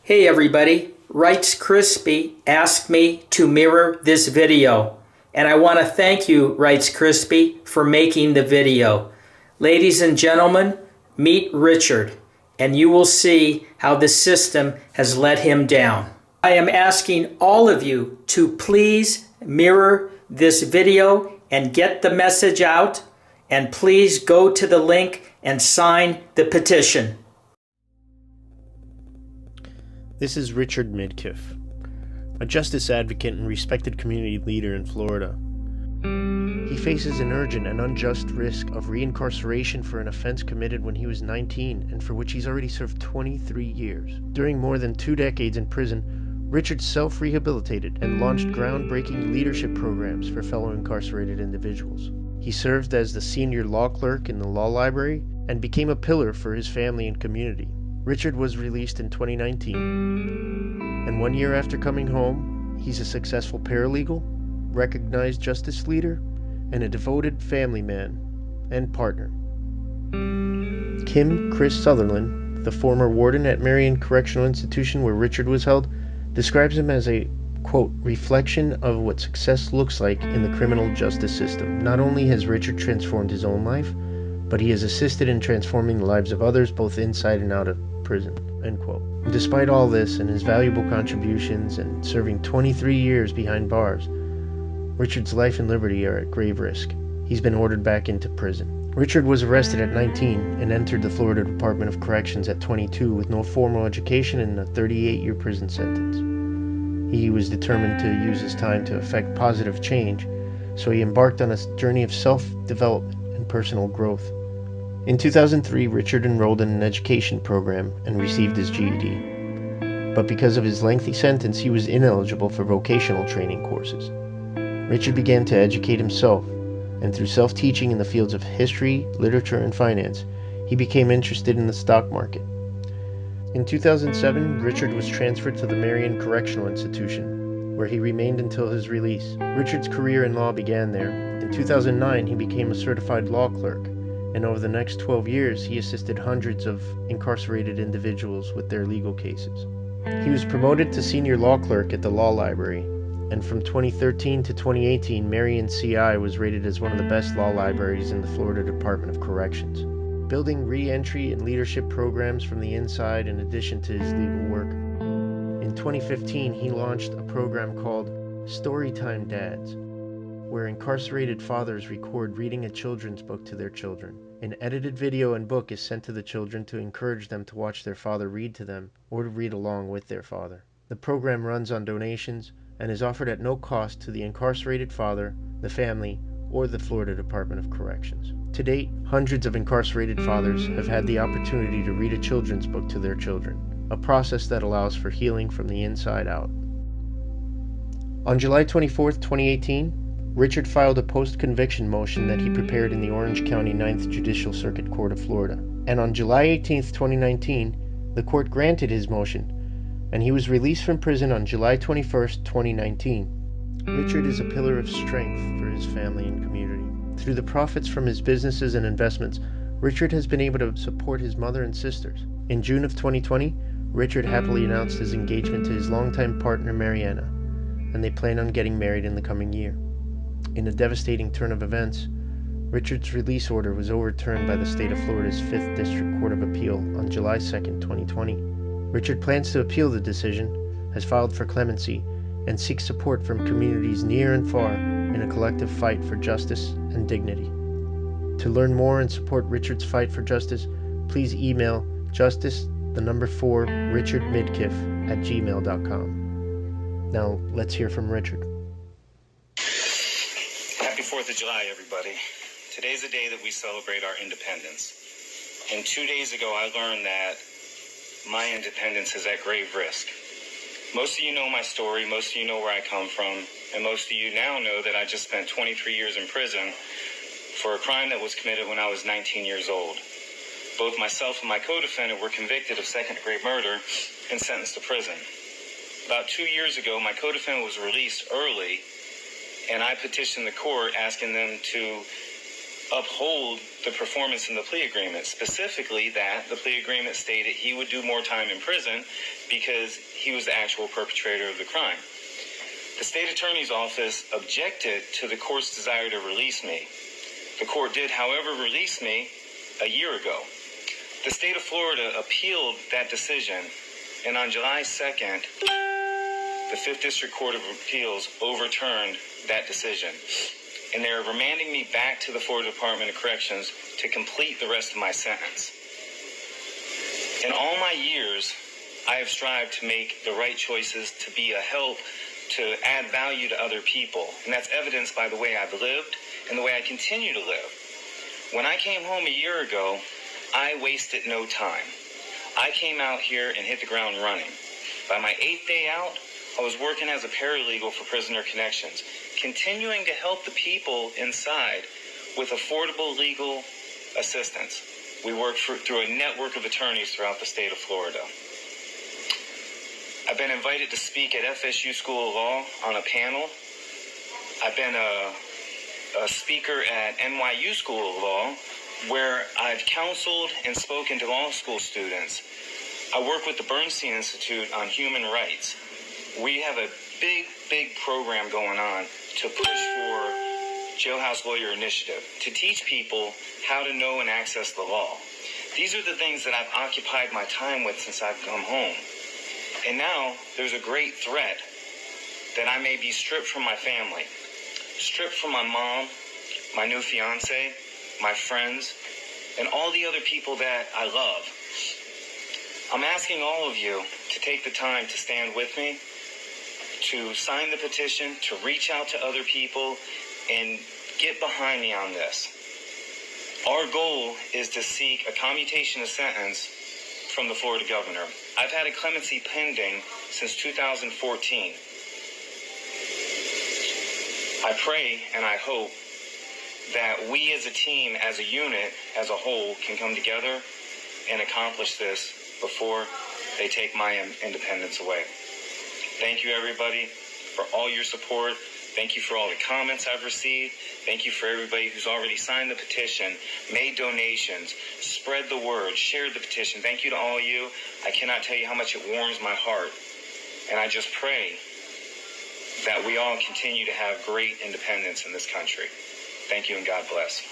Hey everybody, Wrights Crispy asked me to mirror this video, and I want to thank you, Wrights Crispy, for making the video. Ladies and gentlemen, meet Richard, and you will see how the system has let him down. I am asking all of you to please mirror this video and get the message out, and please go to the link and sign the petition. This is Richard Midkiff, a justice advocate and respected community leader in Florida. He faces an urgent and unjust risk of reincarceration for an offense committed when he was 19 and for which he's already served 23 years. During more than 2 decades in prison, Richard self-rehabilitated and launched groundbreaking leadership programs for fellow incarcerated individuals. He served as the senior law clerk in the law library and became a pillar for his family and community. Richard was released in 2019, and 1 year after coming home, he's a successful paralegal, recognized justice leader, and a devoted family man and partner. Chris Sutherland, the former warden at Marion Correctional Institution where Richard was held, describes him as a, quote, reflection of what success looks like in the criminal justice system. Not only has Richard transformed his own life, but he has assisted in transforming the lives of others both inside and out of prison, end quote. Despite all this and his valuable contributions and serving 23 years behind bars, Richard's life and liberty are at grave risk. He's been ordered back into prison. Richard was arrested at 19 and entered the Florida Department of Corrections at 22 with no formal education and a 38-year prison sentence. He was determined to use his time to effect positive change, so he embarked on a journey of self-development and personal growth. In 2003, Richard enrolled in an education program and received his GED. But because of his lengthy sentence, he was ineligible for vocational training courses. Richard began to educate himself, and through self-teaching in the fields of history, literature, and finance, he became interested in the stock market. In 2007, Richard was transferred to the Marion Correctional Institution, where he remained until his release. Richard's career in law began there. In 2009, he became a certified law clerk, and over the next 12 years, he assisted hundreds of incarcerated individuals with their legal cases. He was promoted to senior law clerk at the law library, and from 2013 to 2018, Marion CI was rated as one of the best law libraries in the Florida Department of Corrections. Building re-entry and leadership programs from the inside in addition to his legal work. In 2015, he launched a program called Storytime Dads, where incarcerated fathers record reading a children's book to their children. An edited video and book is sent to the children to encourage them to watch their father read to them or to read along with their father. The program runs on donations and is offered at no cost to the incarcerated father, the family, or the Florida Department of Corrections. To date, hundreds of incarcerated fathers have had the opportunity to read a children's book to their children, a process that allows for healing from the inside out. On July 24, 2018, Richard filed a post-conviction motion that he prepared in the Orange County 9th Judicial Circuit Court of Florida. And on July 18, 2019, the court granted his motion, and he was released from prison on July 21, 2019. Richard is a pillar of strength for his family and community. Through the profits from his businesses and investments, Richard has been able to support his mother and sisters. In June of 2020, Richard happily announced his engagement to his longtime partner, Mariana, and they plan on getting married in the coming year. In a devastating turn of events, Richard's release order was overturned by the state of Florida's 5th District Court of Appeal on July 2, 2020. Richard plans to appeal the decision, has filed for clemency, and seeks support from communities near and far in a collective fight for justice and dignity. To learn more and support Richard's fight for justice, please email justice4richardmidkiff@gmail.com. Now, let's hear from Richard. Happy 4th of July, everybody. Today's the day that we celebrate our independence. And 2 days ago, I learned that my independence is at grave risk. Most of you know my story, most of you know where I come from, and most of you now know that I just spent 23 years in prison for a crime that was committed when I was 19 years old. Both myself and my co-defendant were convicted of second-degree murder and sentenced to prison. About 2 years ago, my co-defendant was released early, and I petitioned the court asking them to uphold the performance in the plea agreement, specifically that the plea agreement stated he would do more time in prison because he was the actual perpetrator of the crime. The state attorney's office objected to the court's desire to release me. The court did, however, release me a year ago. The state of Florida appealed that decision, and on July 2nd, the 5th District Court of Appeals overturned that decision. And they're remanding me back to the Florida Department of Corrections to complete the rest of my sentence. In all my years, I have strived to make the right choices, to be a help, to add value to other people. And that's evidenced by the way I've lived and the way I continue to live. When I came home a year ago, I wasted no time. I came out here and hit the ground running. By my 8th day out, I was working as a paralegal for Prisoner Connections, continuing to help the people inside with affordable legal assistance. We work through a network of attorneys throughout the state of Florida. I've been invited to speak at FSU School of Law on a panel. I've been a speaker at NYU School of Law, where I've counseled and spoken to law school students. I work with the Bernstein Institute on human rights. We have a big program going on to push for Jailhouse Lawyer Initiative, to teach people how to know and access the law. These are the things that I've occupied my time with since I've come home. And now there's a great threat that I may be stripped from my family, stripped from my mom, my new fiance, my friends, and all the other people that I love. I'm asking all of you to take the time to stand with me, to sign the petition, to reach out to other people, and get behind me on this. Our goal is to seek a commutation of sentence from the Florida governor. I've had a clemency pending since 2014. I pray and I hope that we as a team, as a unit, as a whole, can come together and accomplish this before they take my independence away. Thank you, everybody, for all your support. Thank you for all the comments I've received. Thank you for everybody who's already signed the petition, made donations, spread the word, shared the petition. Thank you to all of you. I cannot tell you how much it warms my heart. And I just pray that we all continue to have great independence in this country. Thank you and God bless.